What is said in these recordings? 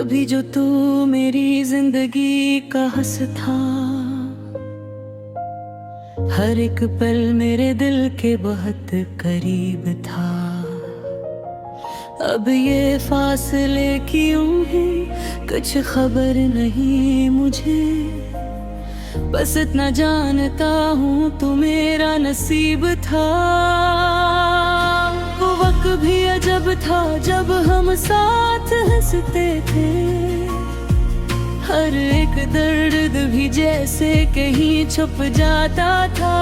कभी जो तू मेरी जिंदगी का हंस था, हर एक पल मेरे दिल के बहुत करीब था। अब ये फासले क्यों हैं कुछ खबर नहीं मुझे, बस इतना जानता हूँ तू मेरा नसीब था। वो वक्त भी अजब था जब हम साथ हंसते थे, हर एक दर्द भी जैसे कहीं छुप जाता था।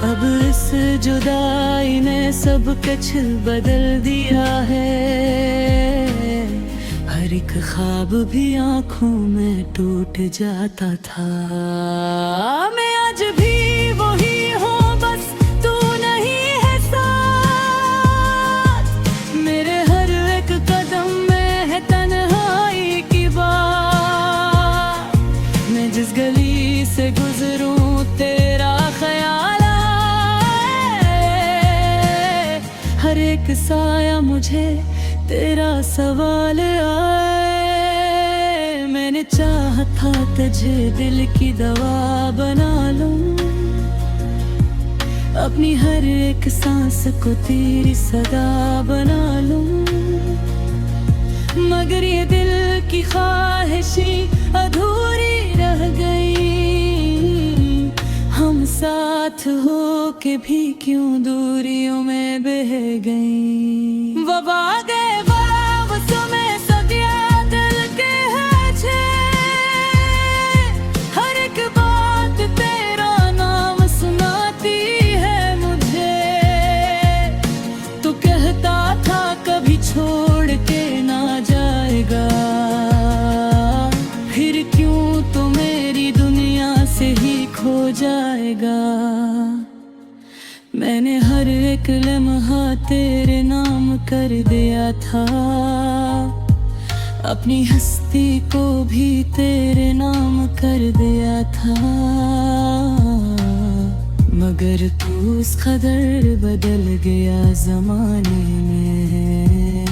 अब इस जुदाई ने सब कुछ बदल दिया है, हर एक ख्वाब भी आंखों में टूट जाता था। मैं आज भी वही हूँ, बस तू नहीं है साथ। मेरे हर एक कदम में है तन्हाई की बात। मैं जिस गली से गुजरूं तेरा ख्याल आए, हर एक साया मुझे तेरा सवाल आए। मैंने चाहा था तुझे दिल की दवा बना लूं, अपनी हर एक सांस को तेरी सदा बना लूं, मगर ये दिल की ख्वाहिशें अधूरी रह गई। हम साथ हो के भी क्यों दूरियों में बह गई। वबा गए छोड़ के ना जाएगा, फिर क्यों तो मेरी दुनिया से ही खो जाएगा। मैंने हर एक लम्हा तेरे नाम कर दिया था, अपनी हस्ती को भी तेरे नाम कर दिया था, मगर तू उस कदर बदल गया जमाने में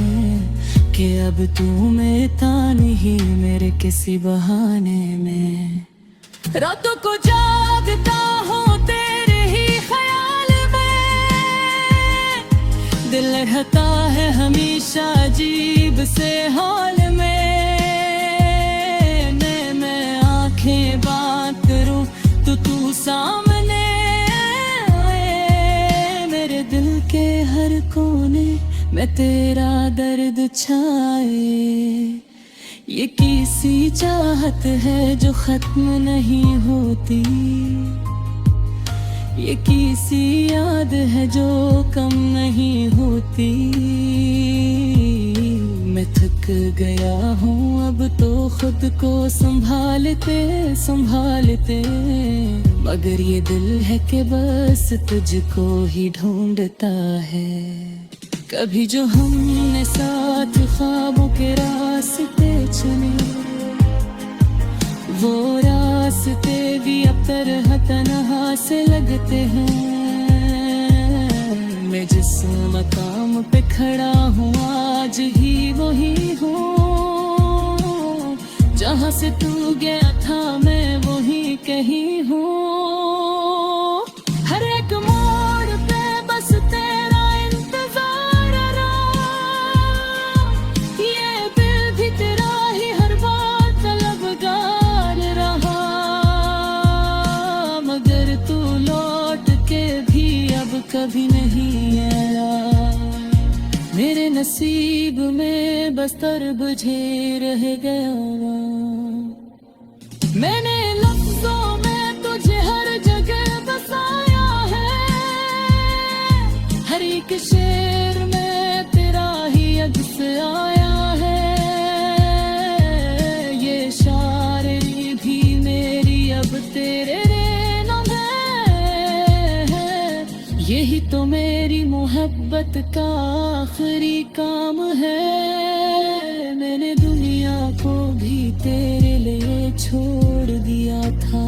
कि अब तू मिलता नहीं मेरे किसी बहाने में। रातों को जागता हूँ तेरे ही ख्याल में, दिल रहता है हमेशा अजीब से हाल में। मैं आंखें बात करूँ तो तू सामने आए, मेरे दिल के हर कोने मैं तेरा दर्द छाए। ये किसी चाहत है जो खत्म नहीं होती, ये किसी याद है जो कम नहीं होती। मैं थक गया हूँ अब तो खुद को संभालते संभालते, मगर ये दिल है कि बस तुझको ही ढूंढता है। कभी जो हमने साथ ख्वाबों के रास्ते चुने, वो रास्ते भी अब तरह तन्हा से लगते हैं। मैं जिस मकाम पे खड़ा हूँ आज ही वही हूँ, जहाँ से तू गया था मैं वही कहीं हूँ। हर एक मोड़ पे बस तेरा कभी नहीं आया, मेरे नसीब में बस तरबुझे रह गया। मैंने लफ्जों में तुझे हर जगह बसाया है, हर एक शेर में तेरा ही अक्स आया है। ये शायरी भी मेरी अब तेरे यही तो मेरी मोहब्बत का आखिरी काम है। मैंने दुनिया को भी तेरे लिए छोड़ दिया था,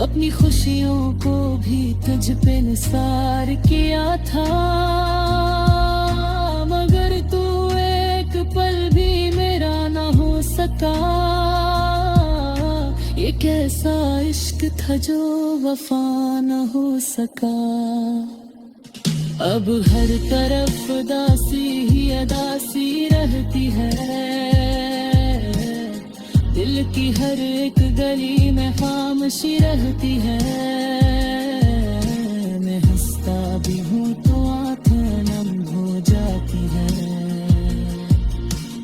अपनी खुशियों को भी तुझ पे निसार किया था, मगर तू एक पल सका। ये कैसा इश्क था जो वफा न हो सका। अब हर तरफ दासी ही अदासी रहती है। दिल की हर एक गली में खामोशी रहती है। मैं हंसता भी हूँ तो आंखें नम हो जाती है।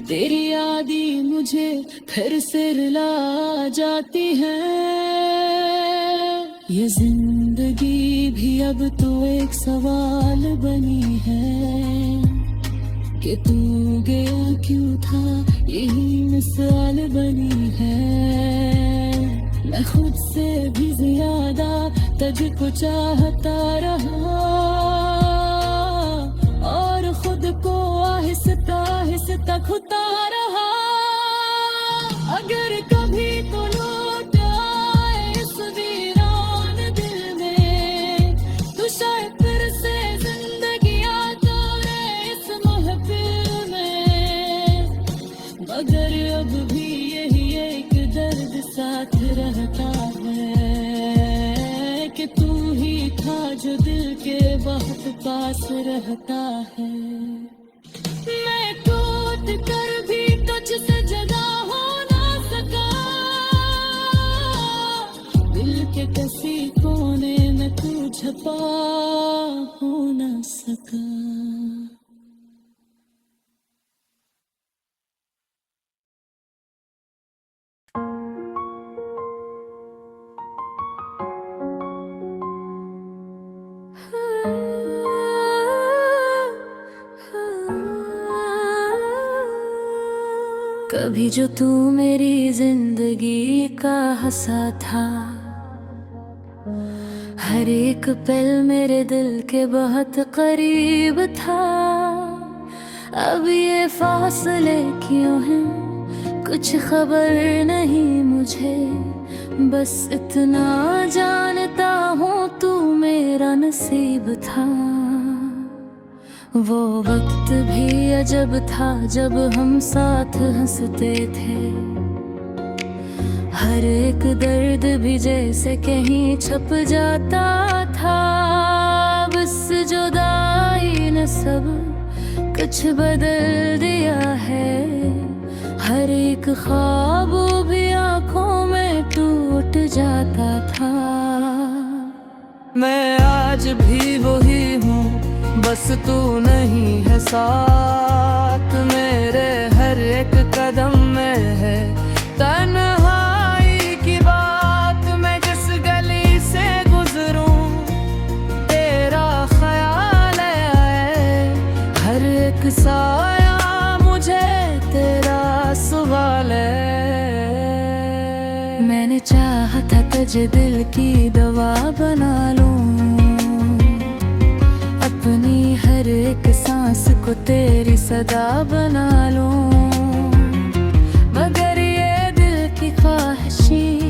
तेरी यादी मुझे फिर से रुला जाती है। ये जिंदगी भी अब तो एक सवाल बनी है कि तू गया क्यों था, यही मिसाल बनी है। मैं खुद से भी ज्यादा तुझको चाहता रहा और खुद को आहिस्ता आहिस्ता खुदा रहा। अगर कभी तो लौट आए इस वीरान दिल में, तो शायद फिर से जिंदगी आ जाए इस महफिल में। मगर अब भी यही एक दर्द साथ रहता है कि तू ही था जो दिल के बहुत पास रहता है। मैं टूट कर भी तुझसे जुदा हो ना सका। दिल के किसी कोने में तू छुपा हो ना सका। कभी जो तू मेरी जिंदगी का हंसा था, हर एक पल मेरे दिल के बहुत करीब था। अब ये फासले क्यों हैं कुछ खबर नहीं मुझे, बस इतना जानता हूँ तू मेरा नसीब था। वो वक्त भी अजब था जब हम साथ हंसते थे। हर एक दर्द भी जैसे कहीं छप जाता था। बस जुदाई ने सब कुछ बदल दिया है। हर एक ख्वाब भी आंखों में टूट जाता था। मैं आज भी वही हूँ, बस तू नहीं है साथ मेरे। हर एक कदम में है तन्हाई की बात। मैं जिस गली से गुजरूं तेरा ख्याल आए। हर एक साया मुझे तेरा सवाल है। मैंने चाहा था तुझे दिल की दवा बना लूं, अपनी हर एक सांस को तेरी सदा बना लूं। मगर ये दिल की ख्वाहिशें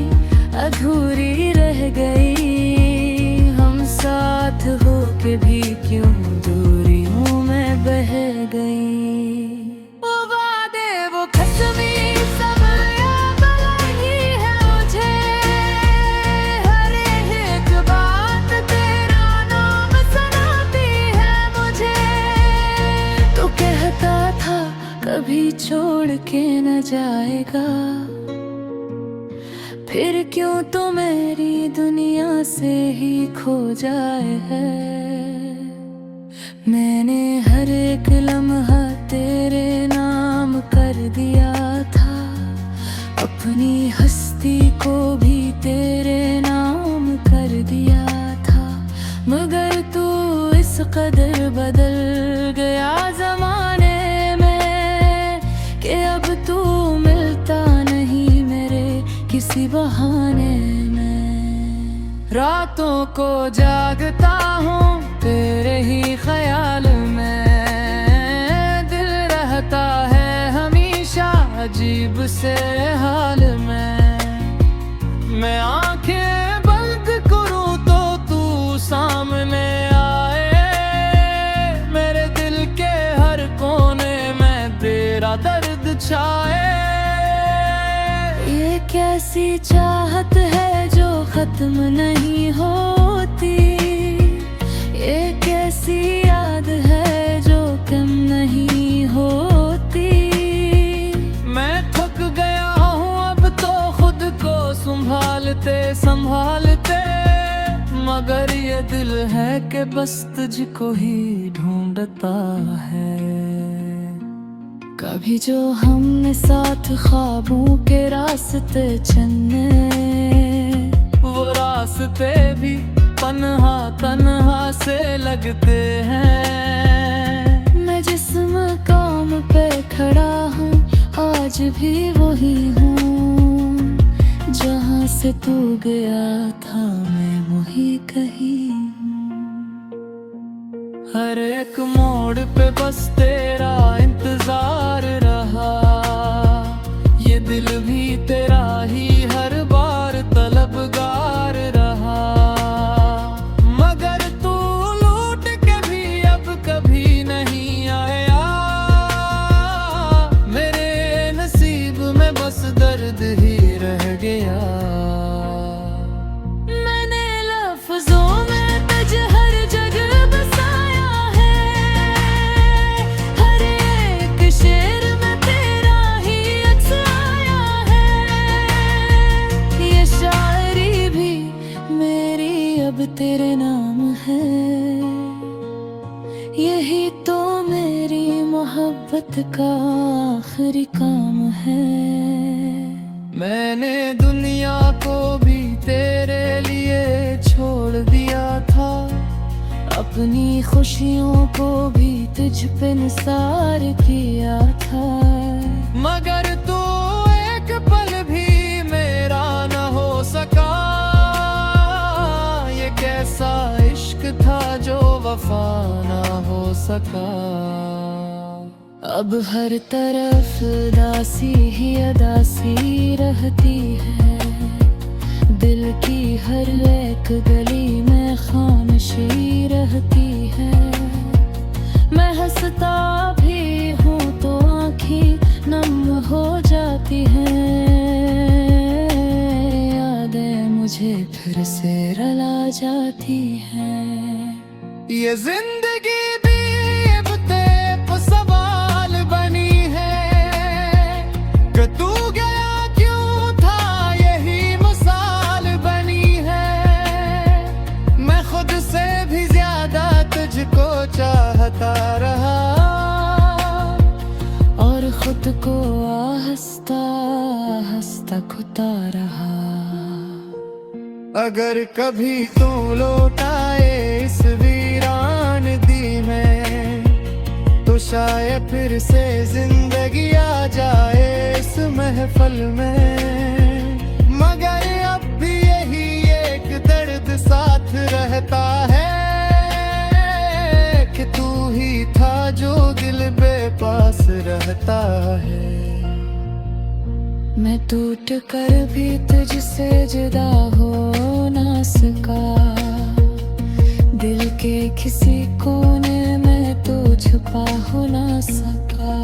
अधूरी रह गई। हम साथ हो के भी क्यों दूरियों में बह गई। वो वादे वो कसमें सब याद आई है मुझे। हर एक बात तेरा नाम सुनाती है मुझे। तो कहता था कभी छोड़ के न जाएगा, फिर क्यों तो मेरी दुनिया से ही खो जाए है। मैंने हर एक लम्हा तेरे नाम कर दिया था। अपनी हस्ती को भी तेरे नाम कर दिया था। मगर तू इस कदर बदल गया ज़माने में कि अब तू मिलता नहीं मेरे किसी बहाने में। रातों को जागता हूँ तेरे ही ख्याल में। दिल रहता है हमेशा अजीब से हाल में। मैं आंखें बंद करूँ तो तू सामने आए। मेरे दिल के हर कोने में तेरा दर्द छाए। कैसी चाहत है जो खत्म नहीं होती, ये कैसी याद है जो कम नहीं होती। मैं थक गया हूँ अब तो खुद को संभालते संभालते, मगर ये दिल है कि बस तुझको ही ढूंढता है। कभी जो हमने साथ ख्वाबों के रास्ते चुने, वो रास्ते भी तन्हा तन्हा से लगते हैं। मैं जिस मकाम पे खड़ा हूँ आज भी वही हूँ, जहाँ से तू गया था मैं वही कहीं हूँ। हर एक मोड़ पे बस तेरा इंतजार रहा, ये दिल भी तेरा ही हर बार तलबगार रहा। मगर तू लौट के भी अब कभी नहीं आया, मेरे नसीब में बस दर्द ही रह गया। मैंने लफ्जों में तुझे हर जगह बसाया है, हर एक शेर में तेरा ही अक्स आया है। ये शायरी भी मेरी अब तेरे नाम है, यही तो मेरी मोहब्बत का आखिरी काम है। मैंने दुनिया को भी तेरे लिए छोड़ दिया था, अपनी खुशियों को भी तुझ पे निसार किया था। मगर तू एक पल भी मेरा न हो सका, ये कैसा इश्क था जो वफा न हो सका। अब हर तरफ उदासी ही उदासी रहती है, दिल की हर एक गली में खामोशी रहती है। मैं हंसता भी हूँ तो आँखें नम हो जाती हैं, यादें मुझे फिर से रुला जाती हैं। ये जिंदगी तू गया क्यों था यही मिसाल बनी है। मैं खुद से भी ज्यादा तुझको चाहता रहा, और खुद को आहिस्ता आहिस्ता खुदा रहा। अगर कभी तू लौट आए इस वीरान दी में, तो शायद फिर से जिंदगी आ जाए इस महफल में। मगर अब भी यही एक दर्द साथ रहता है, कि तू ही था जो दिल बेपास रहता है। मैं टूट कर भी तुझसे जुदा हो ना सका, दिल के किसी कोने में तो छुपा हो ना सका।